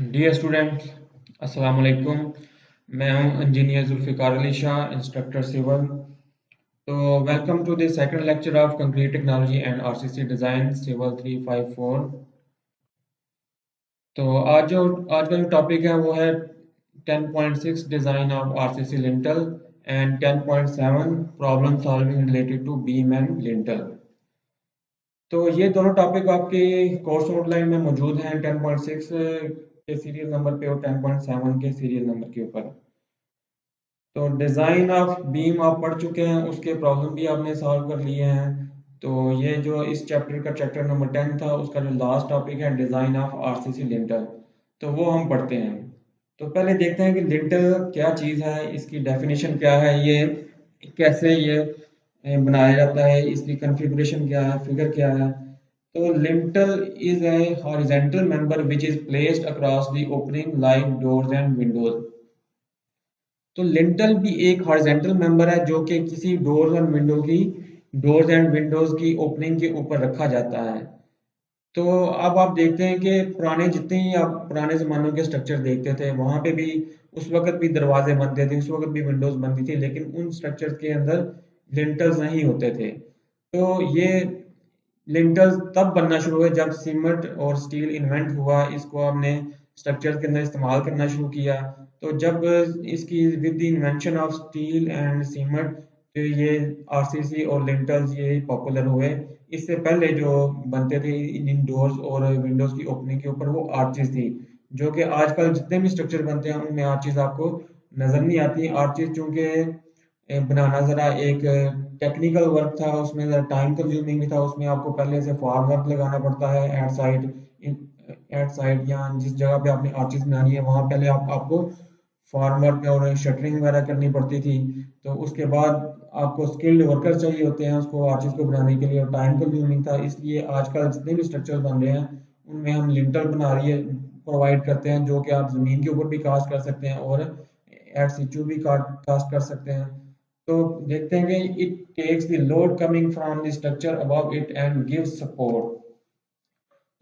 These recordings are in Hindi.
डियर स्टूडेंट, अस्सलाम वालेकुम। मैं हूं engineer Zulfiqar Ali Shah, instructor civil. तो welcome to the second lecture of concrete technology and RCC design civil 354। तो आज का जो टॉपिक है वो है 10.6 design of RCC lintel and 10.7 problem solving related to beam and lintel. तो ये दोनों टॉपिक आपके कोर्स आउटलाइन में मौजूद हैं 10.6 के सीरियल नंबर पे और 10.7 के सीरियल नंबर के ऊपर। तो डिज़ाइन ऑफ बीम आप पढ़ चुके हैं, उसके प्रॉब्लम भी आपने सॉल्व कर लिए हैं। तो ये जो इस चैप्टर का चैप्टर नंबर 10 था, उसका जो लास्ट टॉपिक है डिज़ाइन ऑफ आरसीसी लिंटल, तो वो हम पढ़ते हैं। तो पहले देखते हैं कि लिंटल क्या चीज़ है, इसकी डेफिनेशन क्या है, ये कैसे ये बनाया जाता है, इसकी कॉन्फ़िगरेशन क्या है, फिगर क्या है। तो lintel is A horizontal member which is placed across the opening like doors and Windows. तो लिंटल भी एक हॉरिजॉन्टल मेंबर है जो कि किसी डोर्स एंड विंडोज की ओपनिंग के ऊपर रखा जाता है। तो अब आप देखते हैं कि जितने ही आप पुराने ज़मानों के स्ट्रक्चर देखते थे, वहाँ पे भी उस वक्त भी दरवाजे बनते थे, उस वक्त भी विंडोज बनती थी, लेकिन उन स्ट्रक्चर के अंदर लिंटल्स नहीं होते थे। तो ये लिंटल्स तब बनना शुरू हुए जब सीमेंट और स्टील इन्वेंट हुआ, इसको हमने स्ट्रक्चर के अंदर इस्तेमाल करना शुरू किया। तो जब इसकी with the invention of steel and cement, तो ये आरसीसी और लिंटल्स ये पॉपुलर हुए। इससे पहले जो बनते थे इन डोर्स और विंडोज की ओपनिंग के ऊपर, वो आर्चेस थी, जो कि आजकल जितने भी स्ट्रक्चर बनते हैं उनमें आर्चेस आपको नजर नहीं आती। आर्चेस चूंकि बनाना ज़रा एक टेक्निकल वर्क था, उसमें ज़रा टाइम कंज्यूमिंग भी था, उसमें आपको पहले से फॉर्म वर्क लगाना पड़ता है एट साइड या जिस जगह पे आपने आर्चेस बनानी है वहाँ पहले आपको फॉर्म वर्क और शटरिंग वगैरह करनी पड़ती थी। तो उसके बाद आपको स्किल्ड वर्कर चाहिए होते हैं उसको आर्चेस को बनाने के लिए, और टाइम कंज्यूमिंग था। इसलिए आजकल जितने भी स्ट्रक्चर बन रहे हैं उनमें हम लिंटल बना रही है प्रोवाइड करते हैं, जो कि आप ज़मीन के ऊपर भी कास्ट कर सकते हैं और एट सिचू भी कास्ट कर सकते हैं। तो देखते हैं कि it takes the load coming from the structure above it and gives support.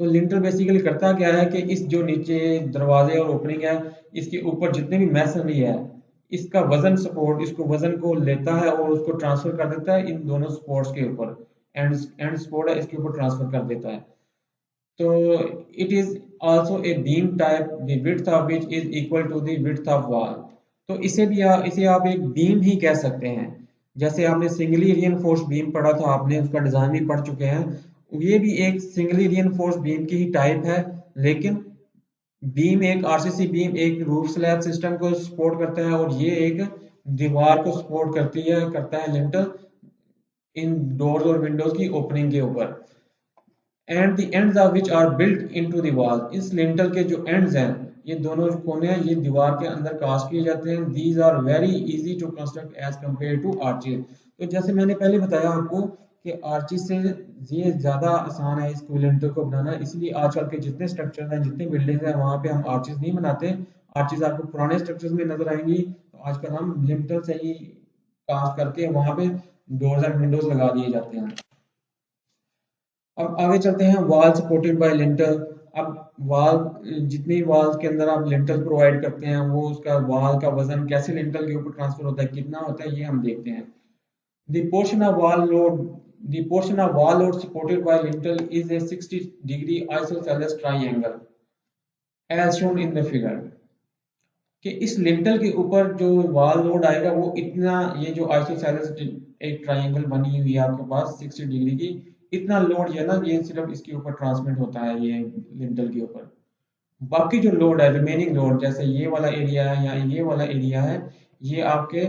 तो लिंटर बेसिकली करता क्या है कि इस जो नीचे दरवाजे और ओपनिंग है, इसके ऊपर जितने भी मैसनरी है, इसका वजन सपोर्ट इसको वजन को लेता है और उसको ट्रांसफर कर देता है इन दोनों सपोर्ट्स के ऊपर। एंड सपोर्ट है, इसके ऊपर ट्रांसफर कर देता है। तो it is also a beam type the width of which is equal to the width of wall. तो इसे आप एक बीम ही कह सकते हैं। जैसे आपने सिंगली रिइंफोर्स्ड बीम पढ़ा था, आपने उसका डिजाइन भी पढ़ चुके हैं। ये भी एक सिंगली रिइंफोर्स्ड बीम की ही टाइप है, लेकिन बीम एक आरसीसी बीम एक रूफ स्लैब सिस्टम को सपोर्ट करता है और ये एक दीवार को सपोर्ट करता है लिंटल इन डोर्स और विंडोज की ओपनिंग के ऊपर। And the ends of which are built into the wall. इस लिंटल के जो एंड्स हैं, ये दोनों जो कोने हैं, ये दीवार के अंदर कास्ट किए जाते हैं। These are very easy to construct as compare to arches. तो जैसे मैंने पहले बताया आपको कि आर्चेज से ये ज़्यादा आसान है इसको लिंटल को बनाना, इसलिए आजकल के जितने स्ट्रक्चर हैं, जितनी बिल्डिंग हैं, वहाँ पे हम आर्चेज नहीं बनाते। आर्चेज आपको पुराने स्ट्रक्चर्स में नजर आएंगी, तो आजकल हम लिंटल से ही कास्ट करके वहाँ पे डोर्स एंड विंडोज लगा दिए जाते हैं। अब आगे चलते हैं वॉल सपोर्टेड बाय लिंटल। अब वॉल, जितनी वॉल्स के अंदर आप लिंटल प्रोवाइड करते हैं, वो उसका वॉल का वजन कैसे लिंटल के ऊपर ट्रांसफर होता है, कितना होता है, ये हम देखते हैं। The portion of wall load the portion of wall load supported by lintel is a 60 degree isosceles triangle as shown in the figure. कि इस लिंटल के ऊपर जो वॉल लोड आएगा वो इतना, ये जो आइसोसेलेस एक ट्रायंगल बनी हुई है आपके पास 60 डिग्री की, इतना लोड ये ना, ये सिर्फ इसके ऊपर ट्रांसमिट होता है ये लिंटल के ऊपर। बाकी जो लोड है, रिमेनिंग लोड, जैसे ये वाला एरिया है या ये वाला एरिया है, ये आपके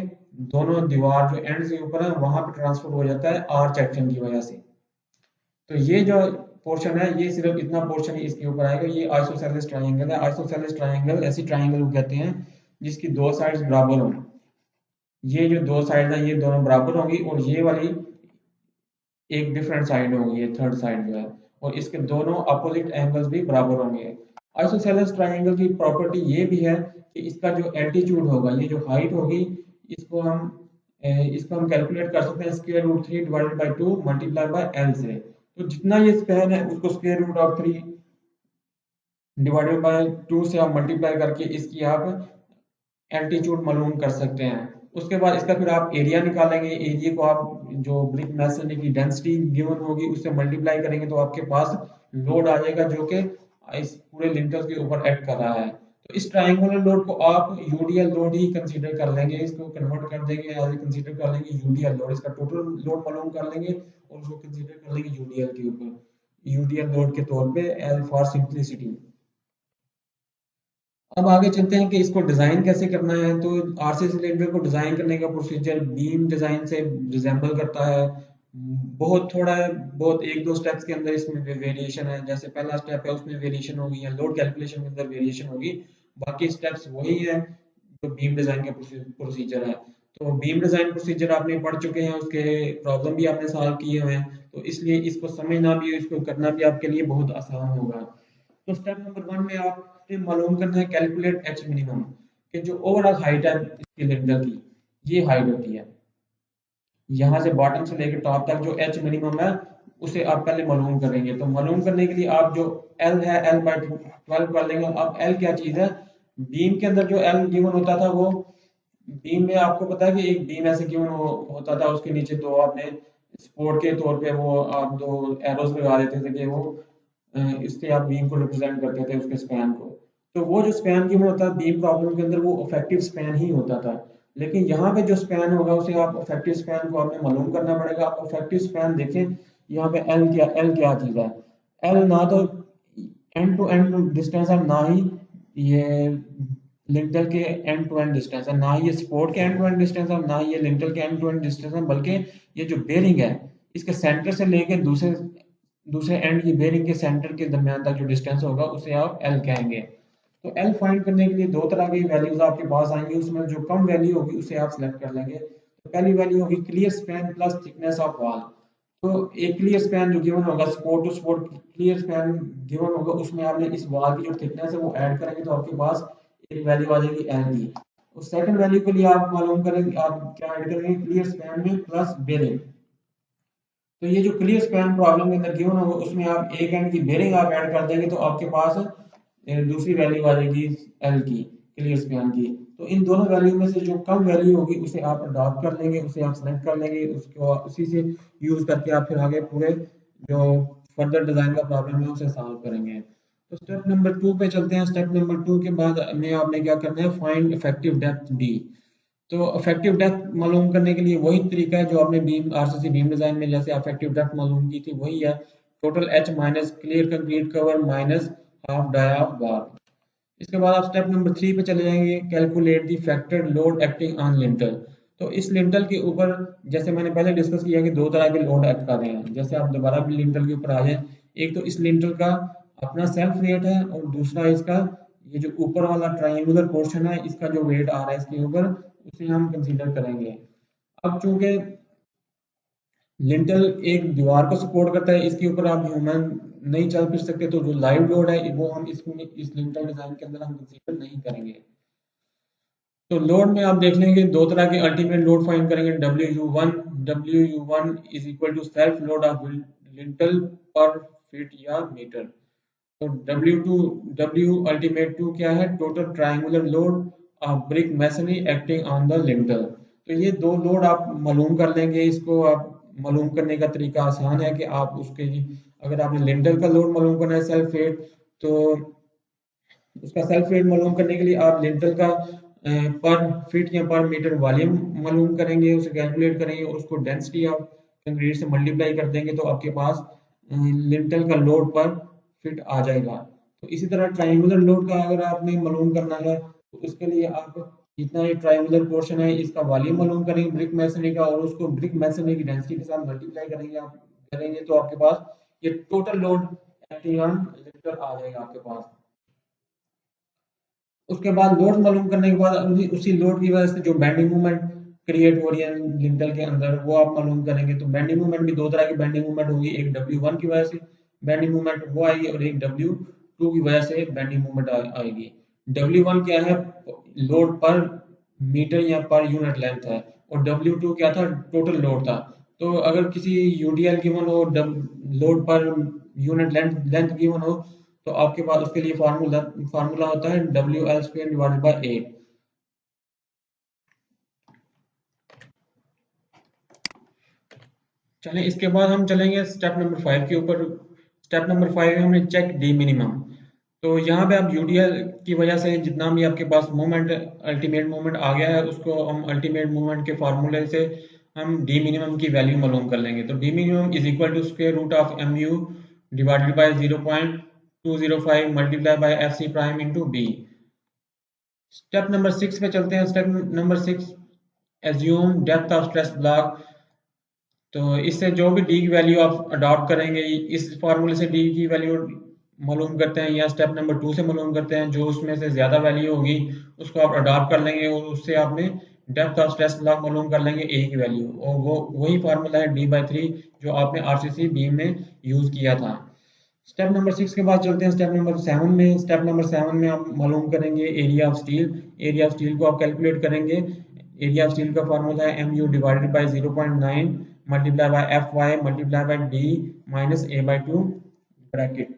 दोनों दीवार जो एंड के ऊपर है वहां पे ट्रांसफर हो जाता है आर्च एक्शन की वजह से। तो ये जो पोर्शन है, ये सिर्फ इतना पोर्शन ही इसके ऊपर आएगा। ये आइसोसेलेस ट्रायंगल है। आइसोसेलेस ट्रायंगल ऐसी ट्रायंगल को कहते हैं जिसकी दो साइड्स बराबर हों। ये जो दो साइड है, ये दोनों बराबर होंगी, और ये वाली एक डिफरेंट साइड होगी, ये थर्ड साइड जो है, और इसके दोनों अपोजिट एंगल्स भी बराबर होंगे। आइसोसेलेस ट्रायंगल की प्रॉपर्टी ये भी है कि इसका जो एल्टीट्यूड होगा, ये जो हाइट होगी, इसको हम कैलकुलेट कर सकते हैं square root 3 divided by 2 multiply by L से। तो जितना ये स्पैन है उसको square root of 3 divided by 2 से आप मल्टीप्लाई करके इसकी आप एल्टीट्यूड मालूम कर सकते हैं। उसके बाद इसका फिर आप एरिया निकालेंगे, एरिया को आप जो ब्रिक मैसनरी की डेंसिटी गिवन होगी उससे मल्टीप्लाई करेंगे तो आपके पास लोड आ जाएगा जो कि इस पूरे लिंटल के ऊपर एक्ट कर रहा है। तो इस ट्रायंगुलर लोड को आप यूडीएल लोड ही कंसीडर कर लेंगे, इसको कन्वर्ट कर देंगे एज कंसीडर कर लेंगे यूडीएल लोड, इसका टोटल लोड मालूम कर लेंगे और उसको कंसीडर कर लेंगे यूडीएल के ऊपर, यूडीएल लोड के तौर पे एज फॉर सिंप्लिसिटी। अब आगे चलते हैं कि इसको डिजाइन कैसे करना है। तो आरसी सिलेंडर को डिजाइन करने का प्रोसीजर बीम डिजाइन से रिजेंबल करता है, बहुत थोड़ा है, बहुत एक दो स्टेप्स के अंदर इसमें वेरिएशन है। जैसे पहला स्टेप है उसमें वेरिएशन होगी या लोड कैलकुलेशन के अंदर वेरिएशन होगी, बाकी स्टेप्स वही है जो बीम डिजाइन का प्रोसीजर है। तो बीम डिजाइन प्रोसीजर आपने पढ़ चुके हैं, उसके प्रॉब्लम भी आपने सॉल्व किए हुए हैं, तो इसलिए इसको समझना भी इसको करना भी आपके लिए बहुत आसान होगा। तो स्टेप नंबर 1 में आपने मालूम करना है कैलकुलेट एच मिनिमम, कि जो ओवरऑल हाइट है सिलेंडर की, ये हाइट होती है यहाँ से बॉटम से लेकर टॉप तक जो एच मिनिमम है उसे आप पहले मालूम करेंगे। तो मालूम करने के लिए आप जो एल है एल बाई 12 कर लेंगे। अब एल क्या चीज है, बीम के अंदर जो एल गिवन होता था वो बीम में आपको पता है कि एक बीम ऐसे गिवन होता था, उसके नीचे दो आपने सपोर्ट के तौर पे वो आप दो एरोस लगा देते थे कि वो इससे आप बीम को रिप्रेजेंट करते थे उसके स्पैन को। तो वो जो स्पैन गिवन होता है बीम प्रॉब्लम के अंदर वो इफेक्टिव स्पैन ही होता था, लेकिन यहाँ पे जो स्पैन होगा उसे आप इफेक्टिव स्पैन को आपने मालूम करना पड़ेगा। आप इफेक्टिव स्पैन देखें यहाँ पे एल क्या चीज है, एल ना तो एंड टू एंड डिस्टेंस है, ना ही ये लिंटल के एंड टू एंड डिस्टेंस है, ना ही ये सपोर्ट के एंड टू एंड डिस्टेंस है, ना ही ये लिंटल के एंड टू एंड डिस्टेंस है, बल्कि ये जो बेरिंग है इसके सेंटर से लेके दूसरे दूसरे एंड की बेरिंग के सेंटर के दरमियान तक जो डिस्टेंस होगा उसे आप एल कहेंगे। तो एल फाइंड करने के लिए दो तरह की वैल्यूज आपके पास आएंगी, उसमें जो कम वैल्यू होगी उसे आप सिलेक्ट कर लेंगे। तो पहली वैल्यू होगी clear span plus thickness of wall. तो एक क्लियर स्पैन जो गिवन होगा support to support clear span given होगा, उसमें आपने इस वॉल की जो थिकनेस है वो ऐड करेंगे तो आपके पास एक वैल्यू आ जाएगी एल की। तो सेकंड वैल्यू के लिए आप मालूम करेंगे आप क्या ऐड करेंगे क्लियर स्पैन में प्लस बेरिंग। तो ये जो क्लियर स्पैन प्रॉब्लम के अंदर गिवन होगा उसमें आप एक एंड की बेरिंग आप ऐड कर देंगे तो आपके पास दूसरी वैल्यू आ जाएगी एल की क्लियर स्पैन की। तो इन दोनों वैल्यू में से जो कम वैल्यू होगी उसे आप अडॉप्ट कर लेंगे, उसे आप सेलेक्ट कर लेंगे, उसको उसी से यूज करके आप फिर आगे पूरे जो फर्दर डिजाइन का प्रॉब्लम है उसे सॉल्व करेंगे। तो स्टेप नंबर 2 पे चलते हैं। स्टेप नंबर 2 के बाद में आपने क्या करना है, फाइंड इफेक्टिव डेप्थ डी। तो इफेक्टिव डेप्थ मालूम करने के लिए वही तरीका है जो आपने बीम आरसीसी बीम डिजाइन में जैसे इफेक्टिव डेप्थ मालूम की थी वही है, total H minus clear concrete cover minus half dia of bar. इसके बाद आप स्टेप नंबर 3 पे चले जाएंगे, calculate the factor load acting on lintel. तो इस लिंटल के ऊपर जैसे मैंने पहले डिस्कस किया कि दो तरह के लोड एक्ट कर रहे हैं, जैसे आप दोबारा भी लिंटल के ऊपर आ जाए, एक तो इस लिंटल का अपना सेल्फ वेट है और दूसरा इसका ये जो ऊपर वाला ट्रायंगुलर पोर्शन है इसका जो वेट आ रहा है इसके ऊपर उसे हम कंसीडर करेंगे। अब चूंकि लिंटल एक दीवार को सपोर्ट करता है, इसके ऊपर आप ह्यूमन नहीं चल फिर सकते, तो जो लाइव लोड है वो हम इस लिंटल डिजाइन के अंदर हम कंसीडर नहीं करेंगे। तो लोड में आप देख लेंगे दो तरह के अल्टीमेट लोड फाइंड करेंगे, W U one is equal to self load of lintel per feet या मीटर। तो डब्ल्यू अल्टीमेट टू क्या है, total triangular load of brick masonry acting on the lintel. तो ये दो लोड आप मालूम कर लेंगे, इसको आप मालूम करने का तरीका आसान है कि आप उसके अगर आपने लिंटल का लोड मालूम करना है सेल्फ वेट, तो उसका सेल्फ वेट मालूम करने के लिए आप लिंटल का पर फीट या पर मीटर वॉल्यूम मालूम करेंगे, उसे कैलकुलेट करेंगे और उसको डेंसिटी ऑफ कंक्रीट से मल्टीप्लाई कर देंगे तो आपके पास लिंटल का लोड पर फिट आ जाएगा। तो इसी तरह ट्रायंगुलर लोड का अगर आपने मालूम करना है तो उसके लिए आप जितना ये ट्रायंगुलर पोर्शन है इसका वॉल्यूम मालूम करेंगे ब्रिक मैसनरी का और उसको ब्रिक मैसनरी की डेंसिटी के साथ मल्टीप्लाई करेंगे आप करेंगे तो आपके पास ये total load acting on lintel आ जाएगा आपके पास। उसके बाद लोड मालूम करने के बाद उसी लोड की वजह से जो बेंडिंग मूवमेंट क्रिएट हो रही है लिंटल के अंदर वो आप मालूम करेंगे। तो बेंडिंग मूवमेंट भी दो तरह की बेंडिंग मूवमेंट होगी, एक W1 की वजह से बेंडिंग मूवमेंट वो आएगी और एक W2 की वजह से बेंडिंग मूवमेंट आएगी। W1 क्या है, लोड पर मीटर या पर यूनिट लेंथ है, और W2 क्या था, टोटल लोड था। तो अगर किसी यूडीएल गिवन हो load per unit length length given हो तो आपके पास उसके लिए फार्मूला होता है WL² डिवाइडेड बाय 8। चलें, इसके बाद हम चलेंगे स्टेप नंबर 5 के ऊपर। स्टेप नंबर 5 में हमने चेक डी मिनिमम। तो यहाँ पे आप यूडीएल की वजह से जितना भी आपके पास मूवमेंट, अल्टीमेट मूवमेंट आ गया है, उसको हम अल्टीमेट मूवमेंट के फार्मूले से हम डी मिनिमम की वैल्यू मालूम कर लेंगे। तो D minimum is equal to square root of M U divided by 0.205 multiply by F C prime into B. Step number 6 पे चलते हैं। Step number 6, assume depth of stress block. तो इससे जो भी डी की वैल्यू आप अडॉप्ट करेंगे, इस फार्मूले से डी की वैल्यू मालूम करते हैं या स्टेप नंबर 2 से मालूम करते हैं, जो उसमें से ज़्यादा वैल्यू होगी उसको आप अडॉप्ट कर लेंगे और उससे आपने डेप्थ ऑफ स्ट्रेस ब्लॉक मालूम कर लेंगे ए की वैल्यू, और वो वही फार्मूला है D/3 जो आपने आरसीसी बीम में यूज़ किया था। स्टेप नंबर 6 के बाद चलते हैं स्टेप नंबर 7 में। स्टेप नंबर 7 में आप मालूम करेंगे area of steel. Area of steel को आप कैलकुलेट करेंगे। एरिया ऑफ स्टील का फार्मूला है M U divided by 0.9 multiply by F Y multiply by D minus A/2 bracket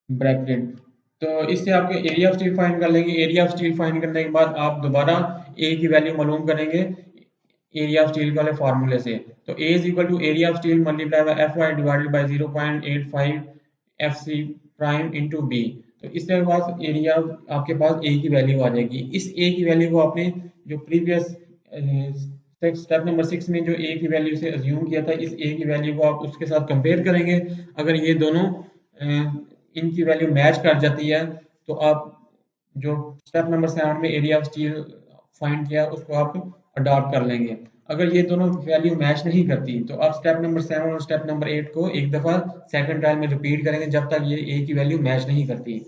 bracket. तो इससे आपके एरिया ऑफ स्टील फाइंड कर लेंगे। एरिया ऑफ स्टील फाइंड करने के बाद आप दोबारा ए की वैल्यू मालूम करेंगे एरिया ऑफ स्टील वाले फार्मूले से। तो A is equal to area of steel multiply by F Y divided by 0.85 F C prime into B. तो इसके बाद एरिया आपके पास ए की वैल्यू आ जाएगी। इस ए की वैल्यू को आपने जो प्रीवियस स्टेप नंबर 6 में जो ए की वैल्यू से अज्यूम किया था, इस ए की वैल्यू को आप उसके साथ कंपेयर करेंगे। अगर ये दोनों इनकी वैल्यू मैच कर जाती है तो आप जो स्टेप नंबर 7 में एरिया ऑफ स्टील फाइंड किया उसको आप अडॉप्ट कर लेंगे। अगर ये दोनों वैल्यू मैच नहीं करती तो आप स्टेप नंबर 7 और स्टेप नंबर 8 को एक दफ़ा सेकंड ट्रायल में रिपीट करेंगे जब तक ये ए की वैल्यू मैच नहीं करती।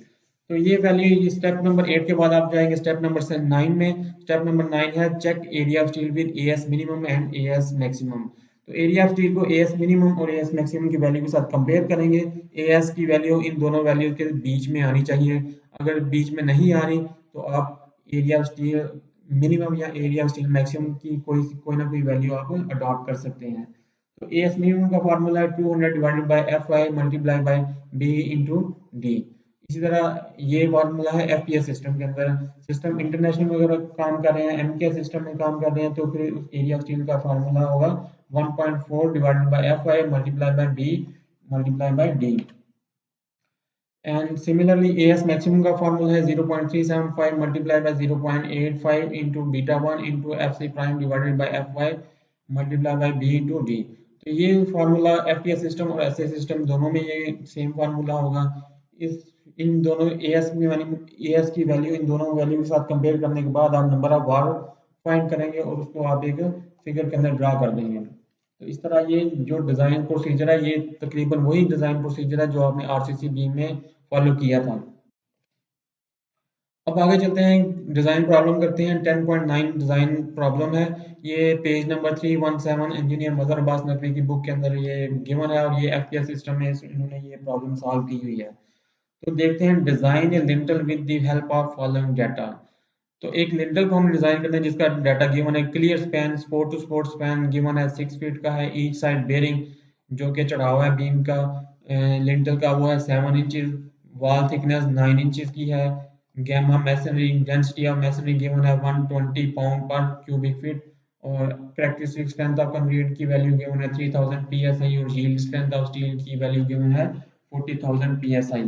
तो ये वैल्यू स्टेप नंबर 8 के बाद आप जाएंगे स्टेप नंबर 9 में। स्टेप नंबर 9 है check area of steel with AS minimum and AS maximum. तो एरिया ऑफ स्टील को एएस मिनिमम और एएस मैक्सिमम की वैल्यू के साथ कंपेयर करेंगे। एएस की वैल्यू इन दोनों वैल्यू के बीच में आनी चाहिए। अगर बीच में नहीं आ रही तो आप एरिया ऑफ स्टील मिनिमम या एरिया ऑफ स्टील मैक्सिमम की कोई ना कोई वैल्यू आप अडॉप्ट कर सकते हैं। तो एएस मिनिमम का फार्मूला है 200 divided by F Y multiply by B into D. इसी तरह ये फार्मूला है एफपीएस सिस्टम के अंदर। सिस्टम इंटरनेशनल में अगर काम कर रहे हैं, एमके सिस्टम में काम कर रहे हैं, तो फिर उस एरिया ऑफ स्टील का फार्मूला होगा 1.4 divided by F Y multiply by B multiply by D. And similarly AS maximum का फार्मूला है 0.375 multiply by 0.85 into beta 1 into F C prime divided by F Y multiply by B into D. तो ये फार्मूला एफपीएस सिस्टम और एसए सिस्टम दोनों में ये सेम फार्मूला होगा। इस इन दोनों एएस की वैल्यू इन दोनों वैल्यू के साथ कंपेयर करने के बाद आप नंबर ऑफ बार फाइंड करेंगे और उसको आप एक फिगर के अंदर ड्रा कर देंगे। तो इस तरह ये जो डिज़ाइन प्रोसीजर है, ये तकरीबन वही डिज़ाइन प्रोसीजर है जो आपने आरसीसी बीम में फॉलो किया था। अब आगे चलते हैं, डिज़ाइन प्रॉब्लम करते हैं। 10.9 डिज़ाइन प्रॉब्लम है। ये पेज नंबर 317 इंजीनियर मजहर अब्बास नकवी की बुक के अंदर ये गिवन है और ये एफपीएस सिस्टम में इन्होंने ये प्रॉब्लम सॉल्व की हुई है। तो देखते हैं, design a lintel with the help of following data. तो एक लिंटल को हम डिज़ाइन करते हैं जिसका डाटा गिवन है। Clear span, support to support span given है 6 फीट का है। ईच साइड बेरिंग जो कि चढ़ावा है बीम का लिंटल का वो है 7 इंचज। वॉल थिकनेस 9 इंचज की है। Gamma masonry, density of masonry given है 120 पाउंड पर क्यूबिक फीट। और कैरेक्टरिस्टिक स्ट्रेंथ ऑफ कंक्रीट की वैल्यू गिवन है 3000 psi और यील्ड स्ट्रेंथ ऑफ स्टील की वैल्यू गिवन है 40,000 psi।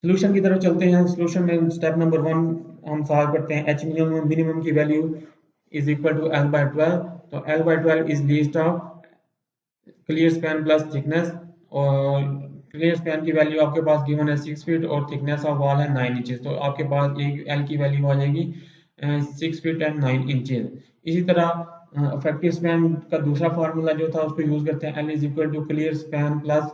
सोल्यूशन की तरफ चलते हैं। सोल्यूशन में स्टेप नंबर 1 हम सॉल्व करते हैं। एच मिनिमम की value is equal to L/12। तो L/12 is least of clear span plus thickness. और क्लियर स्पैन की वैल्यू आपके पास गिवन है 6 फीट और थिकनेस ऑफ वॉल है 9 इंचेस। तो आपके पास एक L की वैल्यू आ जाएगी 6 फीट एंड 9 इंचेस। इसी तरह इफेक्टिव स्पैन का दूसरा फार्मूला जो था उसको यूज करते हैं। L is equal to clear span plus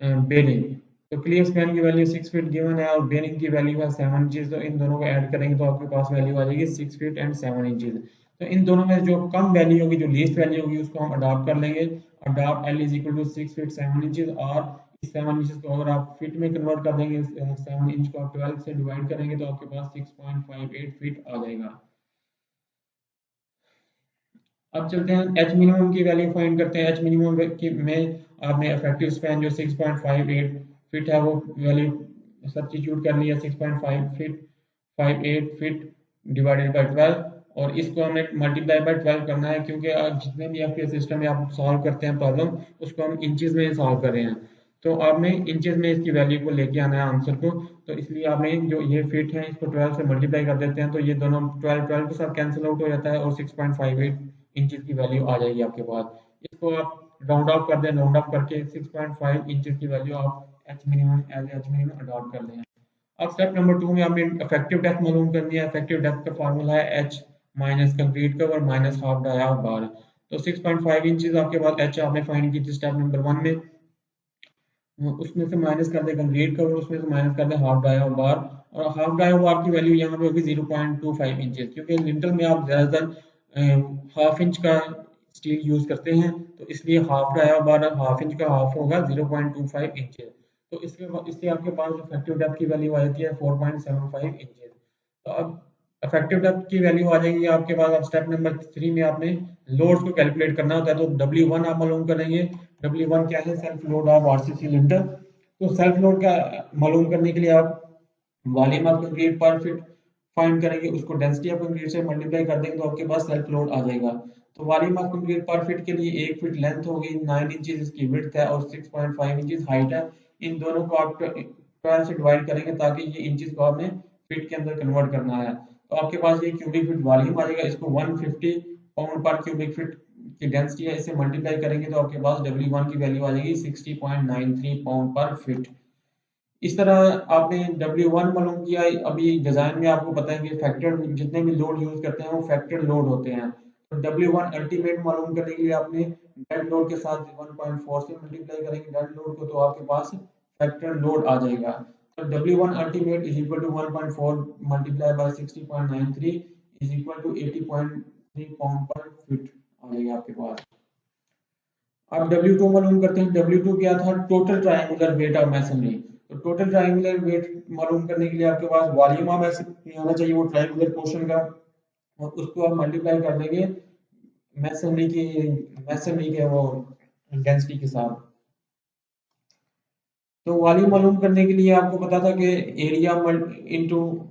bearing. तो क्लियर स्पैन की वैल्यू 6 फीट गिवन है और बेरिंग की वैल्यू है 7 इंचेस। तो इन दोनों को ऐड करेंगे तो आपके पास वैल्यू आ जाएगी 6 फीट एंड 7 इंचेस। तो इन दोनों में जो कम वैल्यू होगी, जो लीस्ट वैल्यू होगी, उसको हम अडॉप्ट कर लेंगे। Adopt L is equal to 6 feet 7 inches. और इस 7 इंचेस को अगर आप फीट में कन्वर्ट कर देंगे, 7 इंच को आप 12 से डिवाइड करेंगे तो आपके पास 6.58 फीट आ जाएगा। अब चलते हैं एच मिनिमम की वैल्यू फाइंड करते हैं। एच मिनिमम में आपने इफेक्टिव स्पैन जो 6.58 फिट है वो वैल्यू सब्स्टिट्यूट करनी है 6.5 फीट 58 फीट डिवाइडेड बाय 12 और इसको हमें मल्टीप्लाई बाय 12 करना है क्योंकि जितने भी आपके सिस्टम में आप सॉल्व करते हैं प्रॉब्लम उसको हम इंचेस में सॉल्व कर रहे हैं, तो आपने इंचेस में इसकी वैल्यू को लेके आना है आंसर को। तो इसलिए आपने जो ये फिट है इसको 12 से मल्टीप्लाई कर देते हैं तो ये दोनों 12 के साथ कैंसिल आउट हो जाता है और 6.58 इंचेस की वैल्यू आ जाएगी आपके पास। इसको आप राउंड ऑफ कर दें, राउंड ऑफ करके 6.5 इंचेस की वैल्यू आप H minimum age H minimum adopt कर दें। अब स्टेप नंबर 2 में आपने इफेक्टिव डेप्थ मालूम करनी है। इफेक्टिव डेप्थ का फार्मूला है H minus concrete cover minus half dia bar. तो 6.5 इंचेस आपके पास एच आपने फाइंड की थी स्टेप नंबर 1 में, उसमें से माइनस कर दे कंक्रीट कवर, उसमें से माइनस कर दे हाफ डाया बार, और हाफ डाया बार की वैल्यू यहाँ पे होगी 0.25 इंचेस क्योंकि लिंटल में आप ज़्यादातर हाफ इंच का स्टील यूज करते हैं, तो इसलिए हाफ डाया बार हाफ इंच का हाफ होगा 0.25 इंचेस। तो इससे आपके पास इफेक्टिव डेप्थ की वैल्यू आ जाती है 4.75 इंचेस। तो अब इफेक्टिव डेप्थ की वैल्यू आ जाएगी आपके पास। अब स्टेप नंबर 3 में आपने लोड्स को कैलकुलेट करना होता है, तो W1 आप मालूम करेंगे। W1 क्या है? Self load of RCC lintel. तो सेल्फ लोड का मालूम करने के लिए आप वॉल्यूम ऑफ कंक्रीट पर फीट फाइंड करेंगे, उसको डेंसिटी ऑफ कंक्रीट से मल्टीप्लाई कर देंगे तो आपके पास सेल्फ लोड आ जाएगा। तो वॉल्यूम ऑफ कंक्रीट पर फीट के लिए 1 फीट लेंथ होगी, 9 इंचेस इसकी विड्थ है और 6.5 इंचेस हाइट है। इन दोनों को आप 12 से डिवाइड करेंगे ताकि ये इंचेस को आपने फीट के अंदर कन्वर्ट करना है। तो आपके पास ये क्यूबिक फीट वॉल्यूम आ जाएगा, इसको 150 पाउंड पर क्यूबिक फीट की डेंसिटी है, इससे मल्टीप्लाई करेंगे तो आपके पास W1 की वैल्यू आ जाएगी 60.93 पाउंड पर फीट। इस तरह आपने W1 मालूम किया। अभी डिजाइन में आपको पता है कि फैक्टर जितने भी लोड यूज करते हैं वो फैक्टर लोड होते हैं। तो W1 अल्टीमेट मालूम करने के लिए आपने डेड लोड के साथ 1.4 से मल्टीप्लाई करेंगे डेड लोड को, तो आपके पास फैक्टर लोड आ जाएगा। तो W1 ultimate is equal to 1.4 multiply by 60.93 is equal to 80.3 pound per feet आ जाएगा आपके पास। अब W2 मालूम करते हैं। W2 क्या था? Total triangular weight of masonry. तो टोटल ट्रायंगुलर वेट मालूम करने के लिए आपके पास वॉल्यूम ऑफ मैसनरी आना चाहिए, वो ट्रायंगुलर पोर्शन का, और उसको आप मल्टीप्लाई कर देंगे मैसनरी के वो डेंसिटी के साथ। तो वॉल्यूम मालूम करने के लिए आपको पता था कि एरिया इनटू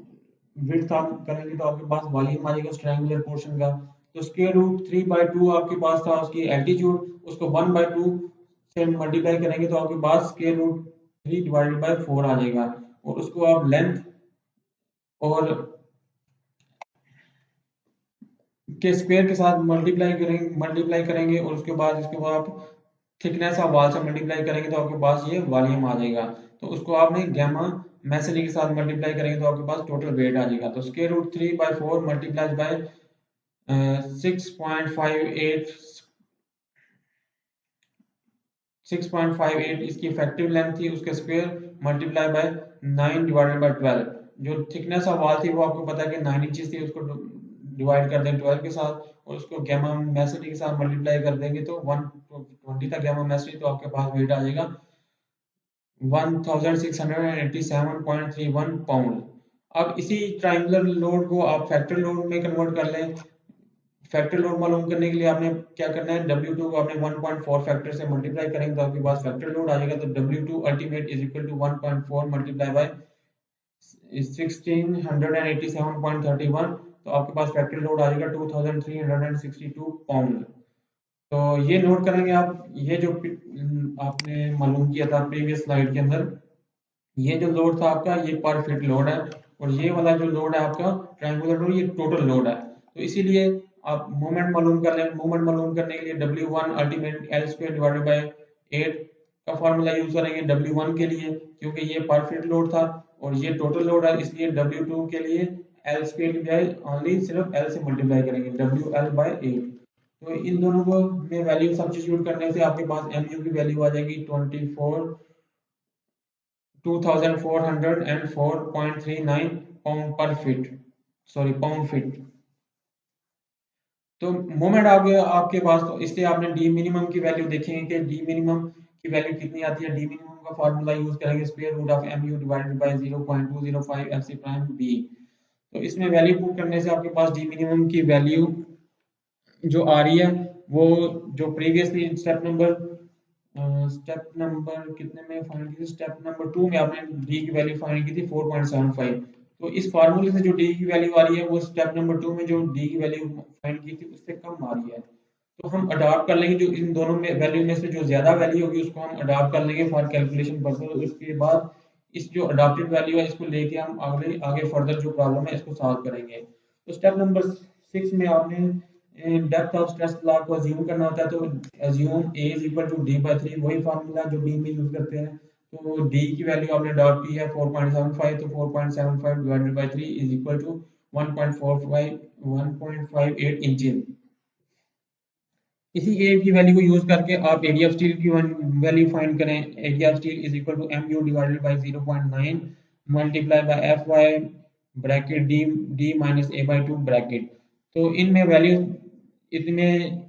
विड्थ आप करेंगे तो आपके पास वॉल्यूम आ जाएगा ट्रायंगुलर पोर्शन का। तो स्क्वायर रूट 3/2 आपके पास था उसकी एल्टीट्यूड, उसको 1/2 से मल्टीप्लाई करेंगे तो आपके पास स्क्वायर रूट 3 डिवाइडेड बाय 4 आ जाएगा, और उसको आप लेंथ और के स्क्वायर के साथ मल्टीप्लाई करेंगे और उसके बाद इसको आप थिकनेस ऑफ वॉल से मल्टीप्लाई करेंगे तो आपके पास ये वॉल्यूम आ जाएगा। तो उसको आपने गामा मैसनरी के साथ मल्टीप्लाई करेंगे तो आपके पास टोटल वेट आ जाएगा। तो स्क्वायर रूट 3/4 मल्टीप्लाइड बाय 6.58 इसकी इफेक्टिव लेंथ थी, उसके square multiply by 9 divided by 12। जो थिकनेस ऑफ वॉल थी वो आपको पता है कि 9 इंचेस थी, उसको डिवाइड कर दें 12 के साथ और उसको गामा मैसनरी के साथ मल्टीप्लाई कर देंगे तो 120 था गामा मैसनरी, तो आपके पास वेट आ जाएगा 1687.31 पाउंड। अब इसी ट्रायंगुलर लोड को आप फैक्टर लोड में कन्वर्ट कर लें। फैक्टर लोड मालूम करने के लिए आपने क्या करना है? W2 को आपने 1.4 फैक्टर से मल्टीप्लाई करेंगे तो आपके पास फैक्टर लोड आ जाएगा। तो W2 ultimate is equal to 1.4 multiply by 1687.31, तो आपके पास फैक्टर लोड आ जाएगा 2362 पाउंड। तो ये नोट करेंगे आप, ये जो आपने मालूम किया था प्रीवियस स्लाइड के अंदर, ये जो लोड था आपका ये पर फिट लोड है, और ये वाला जो लोड है आपका ट्रायंगुलर लोड ये टोटल लोड है। तो इसीलिए आप मोमेंट मालूम कर लें। मोमेंट मालूम करने के लिए W1 ultimate L square divided by 8 का फार्मूला यूज करेंगे W1 के लिए, क्योंकि ये पर फिट लोड था और ये टोटल लोड है, इसलिए W2 के लिए L स्क्वायर की बजाय ओनली सिर्फ L से मल्टीप्लाई करेंगे WL बाय 8। तो इन दोनों को में वैल्यू सब्स्टिट्यूट करने से आपके पास MU की वैल्यू आ जाएगी 2404.39 pound per feet, sorry pound feet. तो मोमेंट आ गया आपके पास, तो इससे आपने डी मिनिमम की वैल्यू देखेंगे कि डी मिनिमम की वैल्यू कितनी आती है। डी मिनिमम का फार्मूला यूज करेंगे square root of MU divided by 0.205 FC prime B। तो इसमें वैल्यू पुट करने से आपके पास डी मिनिमम की वैल्यू जो आ रही है वो जो previously step number step number कितने में फाइंड की थी? स्टेप नंबर 2 में आपने डी की वैल्यू फाइंड की थी 4.75। तो इस फार्मूले से जो डी की वैल्यू आ रही है वो स्टेप नंबर 2 में जो डी की वैल्यू फाइंड की थी उससे कम आ रही है। तो हम अडॉप्ट कर लेंगे, जो इन दोनों में वैल्यू में से जो ज्यादा वैल्यू होगी उसको हम अडॉप्ट कर लेंगे फॉर कैलकुलेशन पर्पस। उसके बाद इस जो अडॉप्टेड वैल्यू है इसको लेके हम आगे आगे फर्दर जो प्रॉब्लम है इसको सॉल्व करेंगे। तो स्टेप नंबर 6 में आपने डेप्थ ऑफ स्ट्रेस लॉ को अज्यूम करना होता है। तो assume A is equal to D by 3, वही फार्मूला जो डी में यूज करते हैं। तो डी की वैल्यू आपने डॉट की है 4.75, तो 4.75 divided by 3 is equal to 1.58 inches. इसी ए की वैल्यू को यूज करके आप एरिया ऑफ स्टील की वैल्यू फाइंड करें। Area of steel is equal to M U divided by 0.9 multiply by F Y bracket D D minus A by 2 bracket. तो इनमें वैल्यू इनमें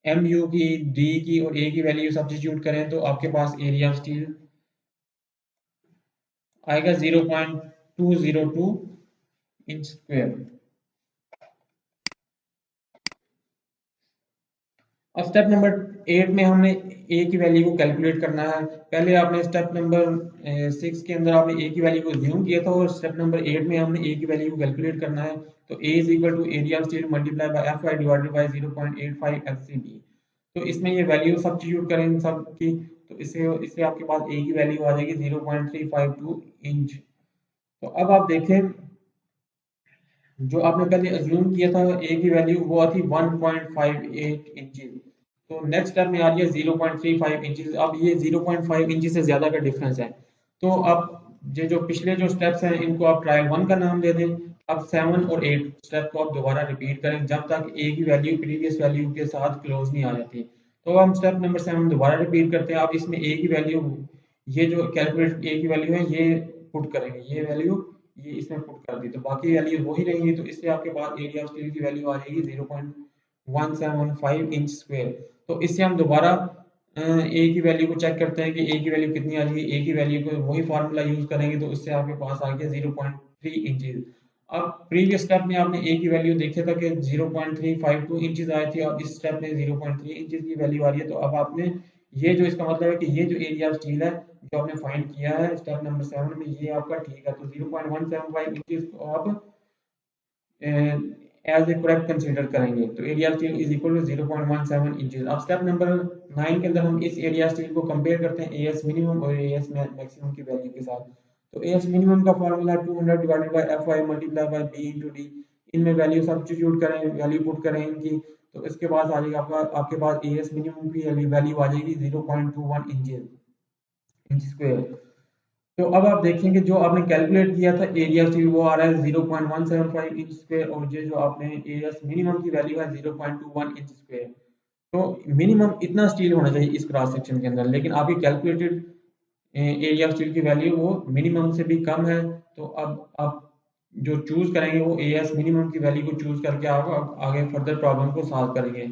एम यू की, डी की और ए की वैल्यू सब्स्टिट्यूट करें तो आपके पास एरिया ऑफ स्टील आएगा 0.202 इंच स्क्वायर। अब स्टेप नंबर 8 में हमने ए की वैल्यू को कैलकुलेट करना है। पहले आपने स्टेप नंबर 6 के अंदर आपने ए की वैल्यू को अज्यूम किया था और स्टेप नंबर 8 में हमने ए की वैल्यू को कैलकुलेट करना है। तो A is equal to area of steel multiply by F Y divided by 0.85 F C B. तो इसमें ये वैल्यू सब्स्टिट्यूट करें इन सब की, तो इससे इससे आपके पास ए की वैल्यू आ जाएगी 0.352 इंच। तो अब आप देखें जो आपने पहले अज्यूम किया था ए की वैल्यू वो थी 1.58 इंचेस। तो नेक्स्ट स्टेप में आ रही है 0.35 इंचेस। अब ये 0.5 इंचेस से ज्यादा का डिफरेंस है। तो अब ये जो पिछले जो स्टेप्स हैं इनको आप ट्रायल 1 का नाम दे दें। अब 7 और 8 स्टेप को आप दोबारा रिपीट करें जब तक ए की वैल्यू प्रीवियस वैल्यू के साथ क्लोज नहीं आ जाती। तो हम स्टेप नंबर 7 दोबारा रिपीट करते हैं। आप इसमें ए की वैल्यू, ये जो कैलकुलेट ए की वैल्यू है ये पुट करेंगे, ये वैल्यू ये इसमें पुट कर दी तो बाकी वैल्यू वही रहेंगी। तो इससे आपके पास एरिया ऑफ स्टील की वैल्यू आ जाएगी 0.175 इंच स्क्वायर। तो इससे हम दोबारा ए की वैल्यू को चेक करते हैं कि ए की वैल्यू कितनी आ जाएगी। ए की वैल्यू को वही फार्मूला यूज करेंगे तो उससे आपके पास आ गया 0.3 इंचेस। अब प्रीवियस स्टेप में आपने ए की वैल्यू देखा था कि 0.352 इंचेस आई थी, अब इस स्टेप में 0.3 इंचेस की वैल्यू आ रही है। तो अब आपने ये जो इसका मतलब है कि ये जो एरिया ऑफ स्टील है जो आपने फाइंड किया है स्टेप नंबर 7 में ये आपका ठीक है। तो 0.175 इंचेस को आप एज ए करेक्ट कंसीडर करेंगे। तो area steel is equal to 0.17 inches. अब स्टेप नंबर 9 के अंदर हम इस एरिया स्टील को कंपेयर करते हैं एएस मिनिमम और एएस मैक्सिमम की वैल्यू के साथ। तो एएस मिनिमम का formula 200 divided by F Y multiply by B into D. इनमें वैल्यू सब्स्टिट्यूट करें, वैल्यू पुट करें इनकी, तो इसके बाद आ जाएगा आपके पास एएस मिनिमम की वैल्यू आ जाएगी 0.21 इंच स्क्वायर। तो अब आप देखेंगे जो आपने कैलकुलेट किया था एरिया स्टील वो आ रहा है 0.175 इंच स्क्वायर और ये जो आपने एएस मिनिमम की वैल्यू है 0.21 इंच स्क्वायर। तो मिनिमम इतना स्टील होना चाहिए इस क्रॉस सेक्शन के अंदर, लेकिन आपकी कैलकुलेटेड एरिया स्टील की वैल्यू वो मिनिमम से भी कम है। तो अब आप जो चूज करेंगे वो एएस मिनिमम की वैल्यू को चूज करके आप आगे फर्दर प्रॉब्लम को सॉल्व करेंगे।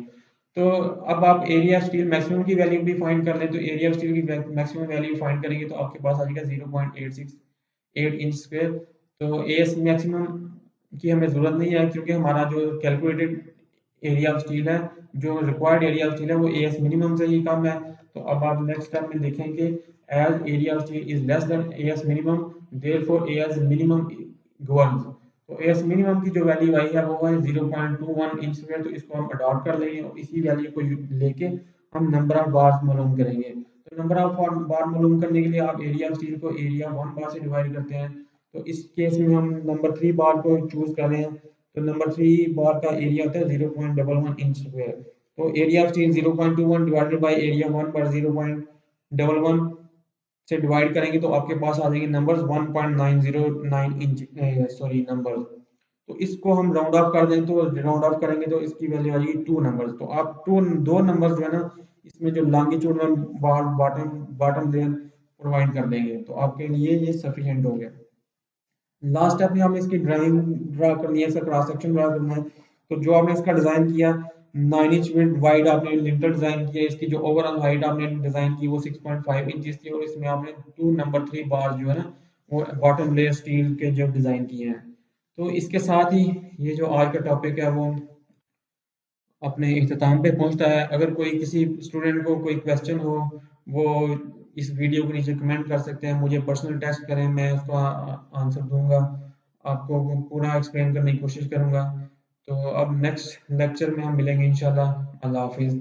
तो अब आप एरिया स्टील मैक्सिमम की वैल्यू भी फाइंड कर लें। तो एरिया स्टील की मैक्सिमम वैल्यू फाइंड करेंगे तो आपके पास आ जाएगा 0.868 इंच स्क्वायर। तो एएस मैक्सिमम की हमें जरूरत नहीं है क्योंकि हमारा जो कैलकुलेटेड एरिया ऑफ स्टील है, जो रिक्वायर्ड एरिया ऑफ स्टील है वो एएस मिनिमम से ही कम है। तो अब आप नेक्स्ट स्टेप में देखेंगे as area of steel is less than AS minimum therefore AS minimum governs. तो एएस मिनिमम की जो वैल्यू आई है वो है 0.21 इंच स्क्वायर। तो इसको हम अडॉप्ट कर लेंगे और इसी वैल्यू को लेके हम नंबर ऑफ बार्स मालूम करेंगे। तो नंबर ऑफ बार मालूम करने के लिए आप एरिया ऑफ स्टील को एरिया 1 बार से डिवाइड करते हैं। तो इस केस में हम नंबर 3 बार को चूज कर रहे हैं। तो नंबर 3 बार का एरिया होता है 0.11 इंच स्क्वायर। तो area of steel 0.21 divided by area 1 पर 0.11 से डिवाइड करेंगे तो आपके पास आ जाएंगे नंबर्स 1.909 इंच सॉरी नंबर्स। तो इसको हम राउंड ऑफ कर दें तो राउंड ऑफ करेंगे तो इसकी वैल्यू आ जाएगी 2 नंबर्स। तो आप दो नंबर्स जो है ना इसमें जो लॉन्गिट्यूड में बॉटम बॉटम लेयर प्रोवाइड कर देंगे तो आपके लिए ये सफिशिएंट हो गया। लास्ट स्टेप में हमें इसकी ड्राइंग ड्रा करनी है, इसका क्रॉस सेक्शन ड्रा करना है। तो जो आपने इसका डिजाइन किया 9 इंच विड्थ वाइड आपने लिंटर डिजाइन किया, इसकी जो ओवरऑल हाइट आपने डिजाइन की वो 6.5 इंचेस थी और इसमें आपने 2 नंबर 3 बार जो है ना वो बॉटम लेयर स्टील के जो डिजाइन किए हैं। तो इसके साथ ही ये जो आज का टॉपिक है वो अपने इख्तिताम पे पहुंचता है। अगर कोई किसी स्टूडेंट को कोई क्वेश्चन हो वो इस वीडियो के नीचे कमेंट कर सकते हैं, मुझे पर्सनल टेक्स्ट करें, मैं उसका आंसर दूंगा, आपको पूरा एक्सप्लेन करने की कोशिश करूंगा। तो अब नेक्स्ट लेक्चर में हम मिलेंगे इंशाल्लाह। अल्लाह हाफिज़।